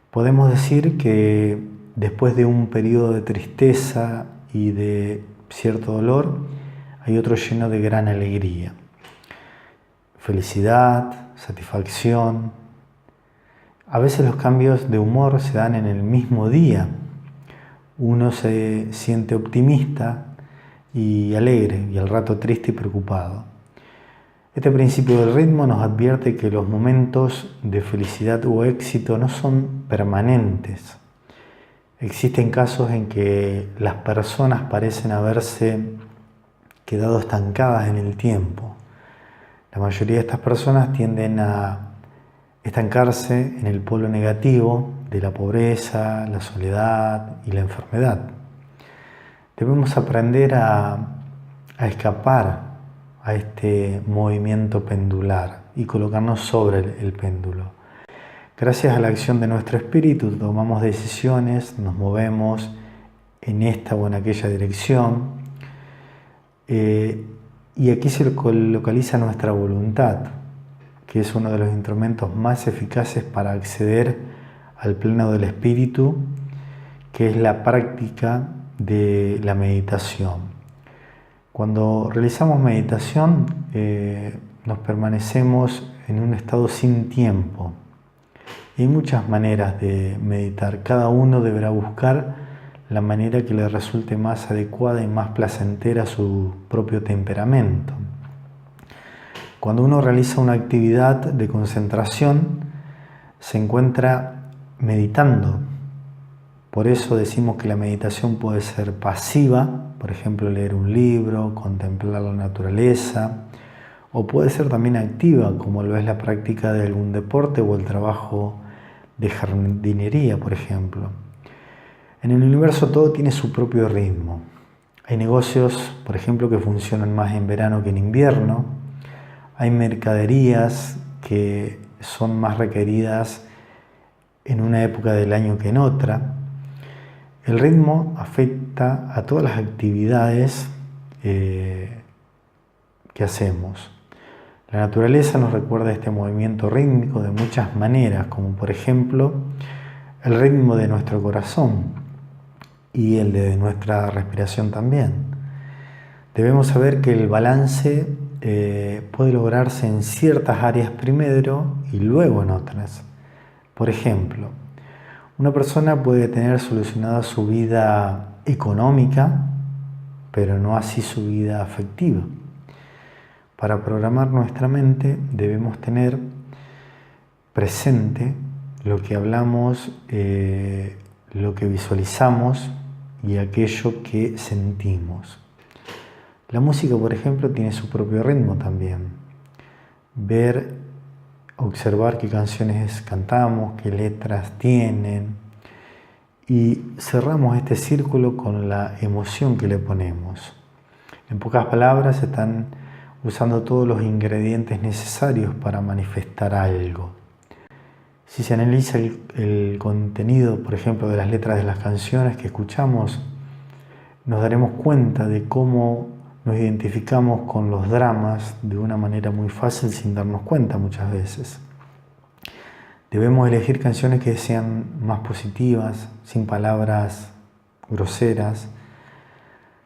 Podemos decir que después de un periodo de tristeza y de cierto dolor, hay otro lleno de gran alegría, felicidad, satisfacción. A veces los cambios de humor se dan en el mismo día. Uno se siente optimista y alegre y al rato triste y preocupado. Este principio del ritmo nos advierte que los momentos de felicidad o éxito no son permanentes. Existen casos en que las personas parecen haberse quedado estancadas en el tiempo. La mayoría de estas personas tienden a estancarse en el polo negativo de la pobreza, la soledad y la enfermedad. Debemos aprender a escapar a este movimiento pendular y colocarnos sobre el péndulo. Gracias a la acción de nuestro espíritu tomamos decisiones, nos movemos en esta o en aquella dirección y aquí se localiza nuestra voluntad, que es uno de los instrumentos más eficaces para acceder al plano del espíritu, que es la práctica de la meditación. Cuando realizamos meditación nos permanecemos en un estado sin tiempo. Hay muchas maneras de meditar, cada uno deberá buscar la manera que le resulte más adecuada y más placentera a su propio temperamento. Cuando uno realiza una actividad de concentración, se encuentra meditando. Por eso decimos que la meditación puede ser pasiva, por ejemplo, leer un libro, contemplar la naturaleza, o puede ser también activa, como lo es la práctica de algún deporte o el trabajo de jardinería, por ejemplo. En el universo todo tiene su propio ritmo. Hay negocios, por ejemplo, que funcionan más en verano que en invierno. Hay mercaderías que son más requeridas en una época del año que en otra. El ritmo afecta a todas las actividades que hacemos. La naturaleza nos recuerda este movimiento rítmico de muchas maneras, como por ejemplo el ritmo de nuestro corazón y el de nuestra respiración también. Debemos saber que el balance puede lograrse en ciertas áreas primero y luego en otras. Por ejemplo, una persona puede tener solucionada su vida económica, pero no así su vida afectiva. Para programar nuestra mente debemos tener presente lo que hablamos, lo que visualizamos y aquello que sentimos. La música, por ejemplo, tiene su propio ritmo también. Observar qué canciones cantamos, qué letras tienen y cerramos este círculo con la emoción que le ponemos. En pocas palabras, están usando todos los ingredientes necesarios para manifestar algo. Si se analiza el contenido, por ejemplo, de las letras de las canciones que escuchamos, nos daremos cuenta de cómo nos identificamos con los dramas de una manera muy fácil sin darnos cuenta muchas veces. Debemos elegir canciones que sean más positivas, sin palabras groseras.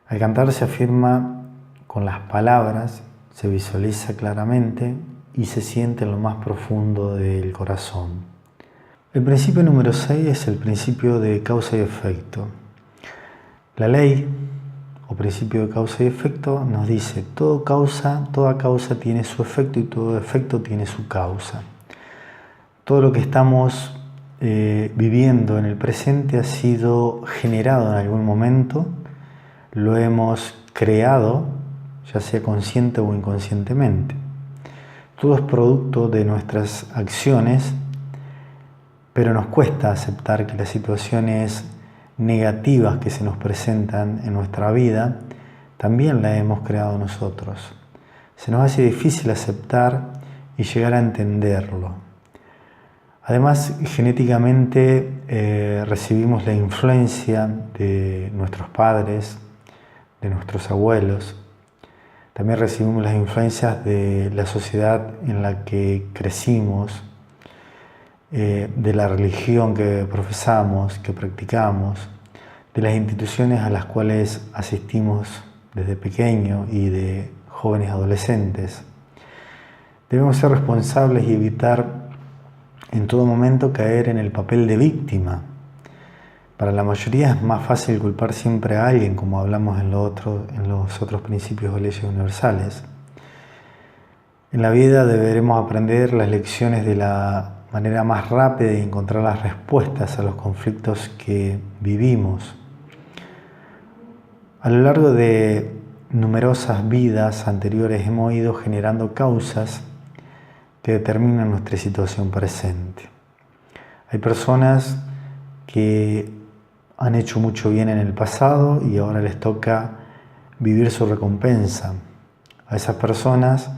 Al cantar se afirma con las palabras, se visualiza claramente y se siente en lo más profundo del corazón. El principio número 6 es el principio de causa y efecto. La ley o principio de causa y efecto nos dice toda causa tiene su efecto y todo efecto tiene su causa. Todo lo que estamos viviendo en el presente ha sido generado en algún momento, lo hemos creado, ya sea consciente o inconscientemente. Todo es producto de nuestras acciones, pero nos cuesta aceptar que las situaciones negativas que se nos presentan en nuestra vida también las hemos creado nosotros. Se nos hace difícil aceptar y llegar a entenderlo. Además, genéticamente recibimos la influencia de nuestros padres, de nuestros abuelos. También recibimos las influencias de la sociedad en la que crecimos, de la religión que profesamos, que practicamos, de las instituciones a las cuales asistimos desde pequeño y de jóvenes adolescentes. Debemos ser responsables y evitar en todo momento caer en el papel de víctima. Para la mayoría es más fácil culpar siempre a alguien, como hablamos en los otros principios o leyes universales. En la vida deberemos aprender las lecciones de la manera más rápida y encontrar las respuestas a los conflictos que vivimos. A lo largo de numerosas vidas anteriores hemos ido generando causas que determinan nuestra situación presente. Hay personas que han hecho mucho bien en el pasado y ahora les toca vivir su recompensa. A esas personas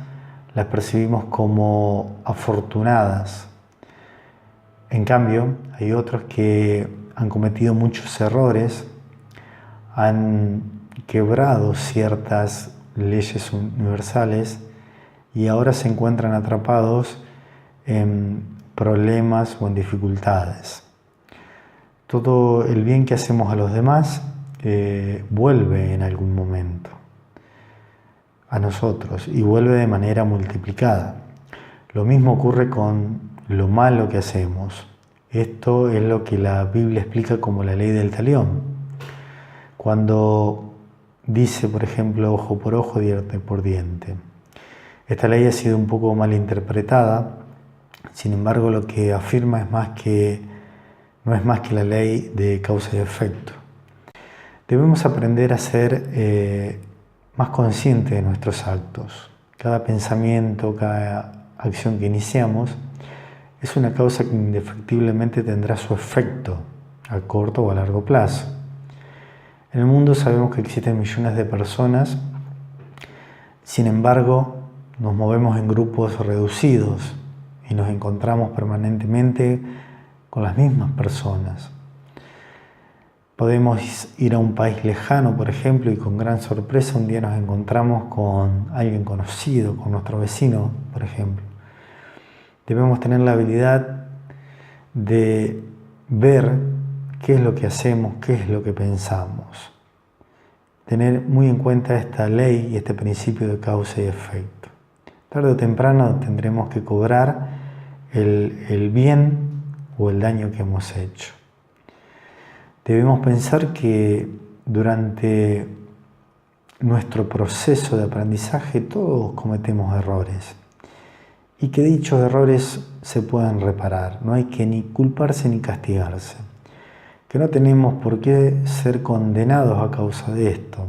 las percibimos como afortunadas. En cambio, hay otros que han cometido muchos errores, han quebrado ciertas leyes universales y ahora se encuentran atrapados en problemas o en dificultades. Todo el bien que hacemos a los demás vuelve en algún momento a nosotros y vuelve de manera multiplicada. Lo mismo ocurre con lo malo que hacemos. Esto es lo que la Biblia explica como la ley del talión. Cuando dice, por ejemplo, ojo por ojo, diente por diente. Esta ley ha sido un poco mal interpretada, sin embargo lo que afirma no es más que la ley de causa y efecto. Debemos aprender a ser más conscientes de nuestros actos. Cada pensamiento, cada acción que iniciamos es una causa que indefectiblemente tendrá su efecto a corto o a largo plazo. En el mundo sabemos que existen millones de personas, sin embargo nos movemos en grupos reducidos y nos encontramos permanentemente con las mismas personas. Podemos ir a un país lejano, por ejemplo, y con gran sorpresa un día nos encontramos con alguien conocido, con nuestro vecino, por ejemplo. Debemos tener la habilidad de ver qué es lo que hacemos, qué es lo que pensamos. Tener muy en cuenta esta ley y este principio de causa y efecto. Tarde o temprano tendremos que cobrar el bien o el daño que hemos hecho. Debemos pensar que durante nuestro proceso de aprendizaje todos cometemos errores y que dichos errores se pueden reparar. No hay que ni culparse ni castigarse. Que no tenemos por qué ser condenados a causa de esto.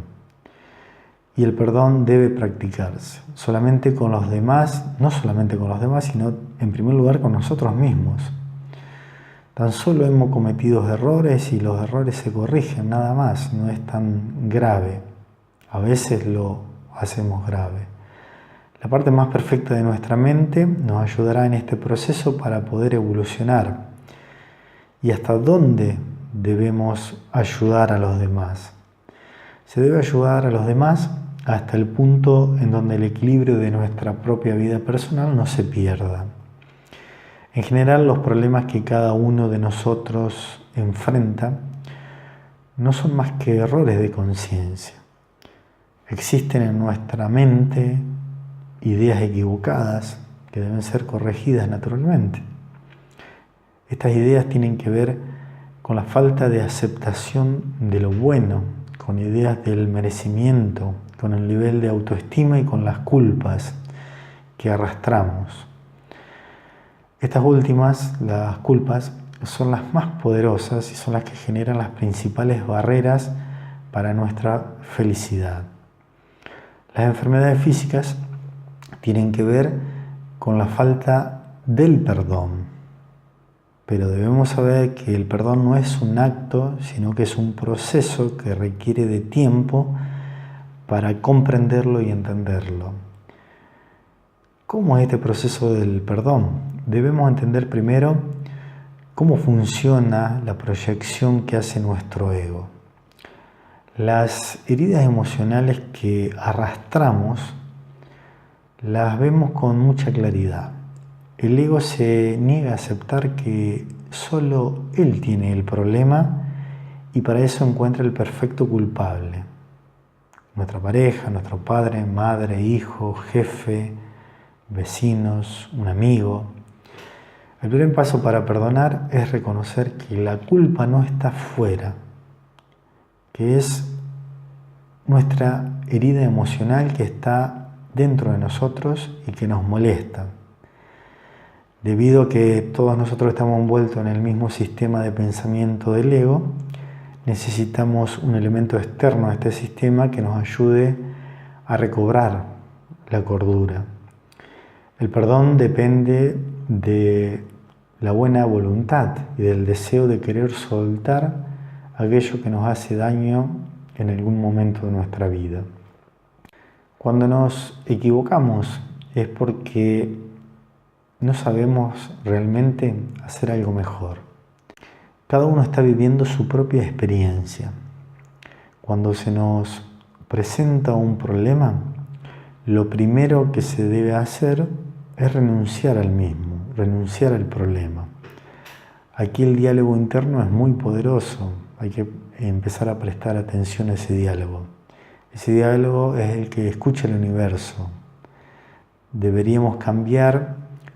Y el perdón debe practicarse solamente con los demás, no solamente con los demás, sino en primer lugar con nosotros mismos. Tan solo hemos cometido errores y los errores se corrigen, nada más, no es tan grave. A veces lo hacemos grave. La parte más perfecta de nuestra mente nos ayudará en este proceso para poder evolucionar. ¿Y hasta dónde debemos ayudar a los demás? Se debe ayudar a los demás hasta el punto en donde el equilibrio de nuestra propia vida personal no se pierda. En general, los problemas que cada uno de nosotros enfrenta no son más que errores de conciencia. Existen en nuestra mente ideas equivocadas que deben ser corregidas naturalmente. Estas ideas tienen que ver con la falta de aceptación de lo bueno, con ideas del merecimiento, con el nivel de autoestima y con las culpas que arrastramos. Estas últimas, las culpas, son las más poderosas y son las que generan las principales barreras para nuestra felicidad. Las enfermedades físicas tienen que ver con la falta del perdón, pero debemos saber que el perdón no es un acto, sino que es un proceso que requiere de tiempo para comprenderlo y entenderlo. ¿Cómo es este proceso del perdón? Debemos entender primero cómo funciona la proyección que hace nuestro ego. Las heridas emocionales que arrastramos las vemos con mucha claridad. El ego se niega a aceptar que solo él tiene el problema y para eso encuentra el perfecto culpable. Nuestra pareja, nuestro padre, madre, hijo, jefe, vecinos, un amigo. El primer paso para perdonar es reconocer que la culpa no está fuera, que es nuestra herida emocional que está dentro de nosotros y que nos molesta. Debido a que todos nosotros estamos envueltos en el mismo sistema de pensamiento del ego, necesitamos un elemento externo a este sistema que nos ayude a recobrar la cordura. El perdón depende de la buena voluntad y del deseo de querer soltar aquello que nos hace daño en algún momento de nuestra vida. Cuando nos equivocamos es porque no sabemos realmente hacer algo mejor. Cada uno está viviendo su propia experiencia. Cuando se nos presenta un problema, lo primero que se debe hacer es renunciar al mismo, renunciar al problema. Aquí el diálogo interno es muy poderoso, hay que empezar a prestar atención a ese diálogo. Ese diálogo es el que escucha el universo. Deberíamos cambiar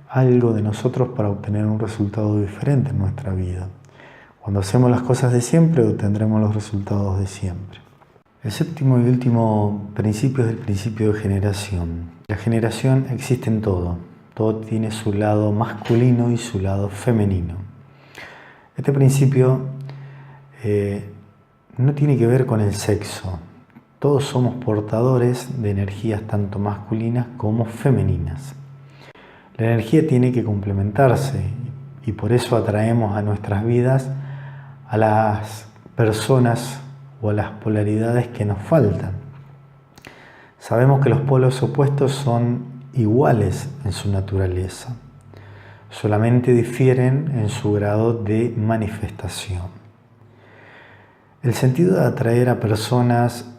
algo de nosotros para obtener un resultado diferente en nuestra vida. Cuando hacemos las cosas de siempre, obtendremos los resultados de siempre. El séptimo y último principio es el principio de generación. La generación existe en todo. Todo tiene su lado masculino y su lado femenino. Este principio no tiene que ver con el sexo. Todos somos portadores de energías tanto masculinas como femeninas. La energía tiene que complementarse y por eso atraemos a nuestras vidas a las personas o a las polaridades que nos faltan. Sabemos que los polos opuestos son iguales en su naturaleza, solamente difieren en su grado de manifestación. El sentido de atraer a personas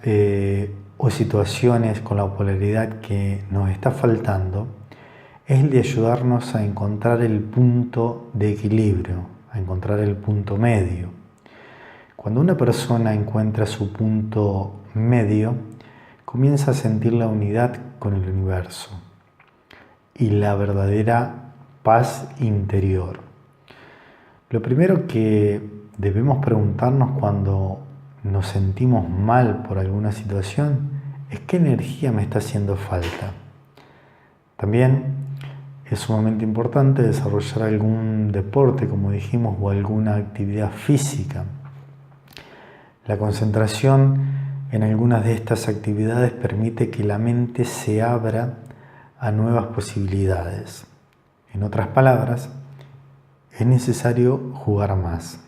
o situaciones con la polaridad que nos está faltando es el de ayudarnos a encontrar el punto de equilibrio, a encontrar el punto medio. Cuando una persona encuentra su punto medio, comienza a sentir la unidad con el universo y la verdadera paz interior. Lo primero que debemos preguntarnos cuando nos sentimos mal por alguna situación es qué energía me está haciendo falta. También es sumamente importante desarrollar algún deporte, como dijimos, o alguna actividad física. La concentración en algunas de estas actividades permite que la mente se abra a nuevas posibilidades. En otras palabras, es necesario jugar más.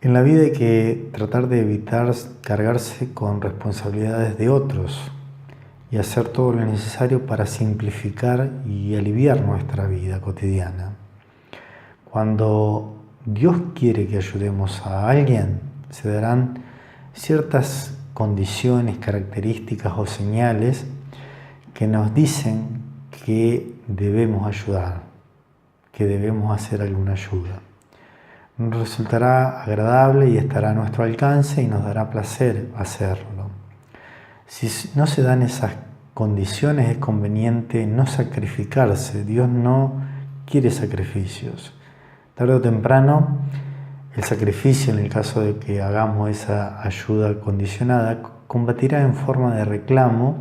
En la vida hay que tratar de evitar cargarse con responsabilidades de otros y hacer todo lo necesario para simplificar y aliviar nuestra vida cotidiana. Cuando Dios quiere que ayudemos a alguien, se darán ciertas condiciones, características o señales que nos dicen que debemos ayudar, que debemos hacer alguna ayuda. Nos resultará agradable y estará a nuestro alcance y nos dará placer hacerlo. Si no se dan esas condiciones es conveniente no sacrificarse. Dios no quiere sacrificios. Tarde o temprano, el sacrificio, en el caso de que hagamos esa ayuda condicionada, combatirá en forma de reclamo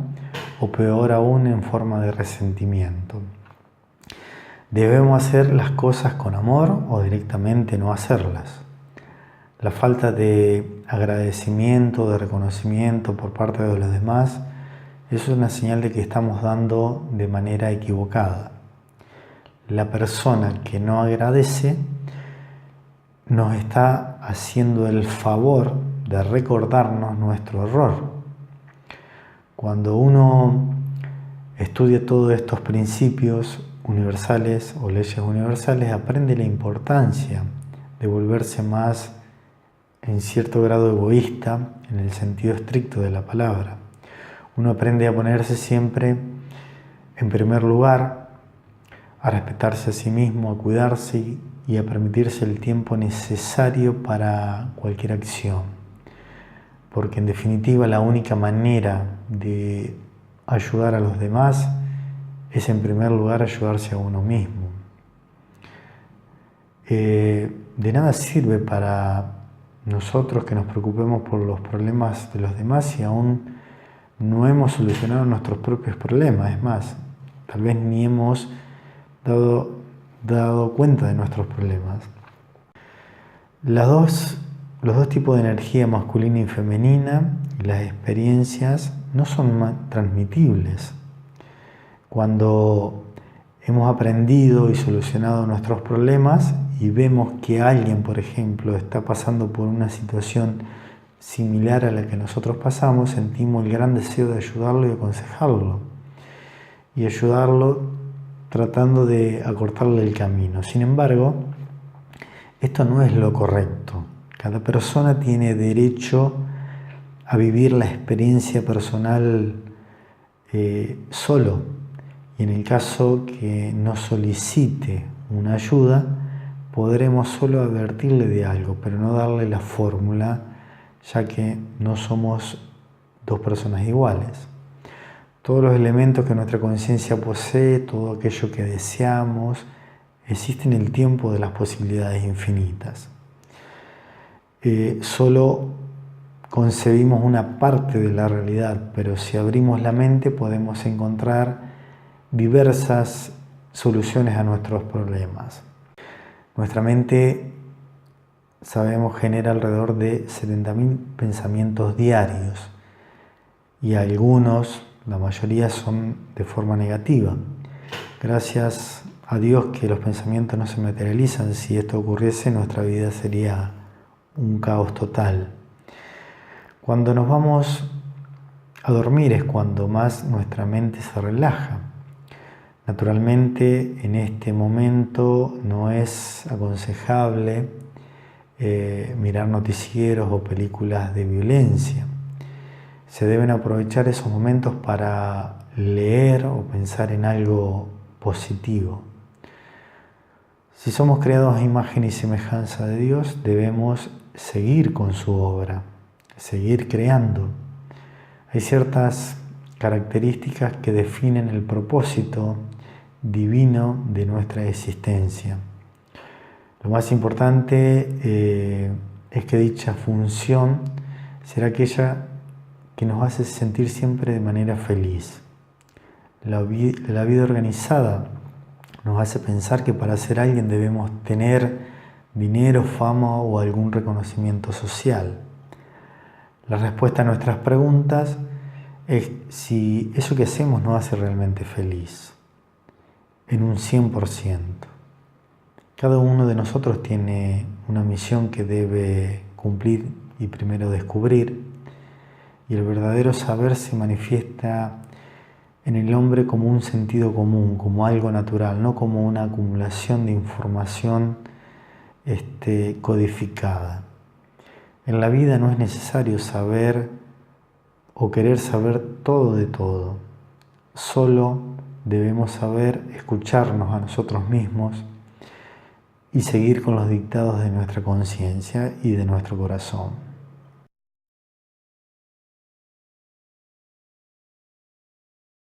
o peor aún en forma de resentimiento. Debemos hacer las cosas con amor o directamente no hacerlas. La falta de agradecimiento, de reconocimiento por parte de los demás, eso es una señal de que estamos dando de manera equivocada. La persona que no agradece nos está haciendo el favor de recordarnos nuestro error. Cuando uno estudia todos estos principios universales o leyes universales, aprende la importancia de volverse más, en cierto grado, egoísta, en el sentido estricto de la palabra. Uno aprende a ponerse siempre en primer lugar, a respetarse a sí mismo, a cuidarse y a permitirse el tiempo necesario para cualquier acción. Porque en definitiva la única manera de ayudar a los demás es en primer lugar ayudarse a uno mismo. De nada sirve para nosotros que nos preocupemos por los problemas de los demás si aún no hemos solucionado nuestros propios problemas. Es más, tal vez ni hemos dado cuenta de nuestros problemas. Los dos tipos de energía masculina y femenina y las experiencias no son transmitibles. Cuando hemos aprendido y solucionado nuestros problemas y vemos que alguien, por ejemplo, está pasando por una situación similar a la que nosotros pasamos, sentimos el gran deseo de ayudarlo y aconsejarlo. Y ayudarlo tratando de acortarle el camino. Sin embargo, esto no es lo correcto. Cada persona tiene derecho a vivir la experiencia personal solo. Y en el caso que no solicite una ayuda, podremos solo advertirle de algo, pero no darle la fórmula, ya que no somos dos personas iguales. Todos los elementos que nuestra conciencia posee, todo aquello que deseamos, existe en el tiempo de las posibilidades infinitas. Solo concebimos una parte de la realidad, pero si abrimos la mente podemos encontrar diversas soluciones a nuestros problemas. Nuestra mente, sabemos, genera alrededor de 70.000 pensamientos diarios y algunos, la mayoría, son de forma negativa. Gracias a Dios que los pensamientos no se materializan. Si esto ocurriese, nuestra vida sería un caos total. Cuando nos vamos a dormir es cuando más nuestra mente se relaja. Naturalmente, en este momento no es aconsejable mirar noticieros o películas de violencia. Se deben aprovechar esos momentos para leer o pensar en algo positivo. Si somos creados a imagen y semejanza de Dios, debemos seguir con su obra, seguir creando. Hay ciertas características que definen el propósito divino de nuestra existencia. Lo más importante es que dicha función será aquella que nos hace sentir siempre de manera feliz. La vida organizada nos hace pensar que para ser alguien debemos tener dinero, fama o algún reconocimiento social. La respuesta a nuestras preguntas es si eso que hacemos nos hace realmente feliz, en un 100%. Cada uno de nosotros tiene una misión que debe cumplir y primero descubrir, y el verdadero saber se manifiesta en el hombre como un sentido común, como algo natural, no como una acumulación de información codificada. En la vida no es necesario saber o querer saber todo de todo. Solo debemos saber escucharnos a nosotros mismos y seguir con los dictados de nuestra conciencia y de nuestro corazón.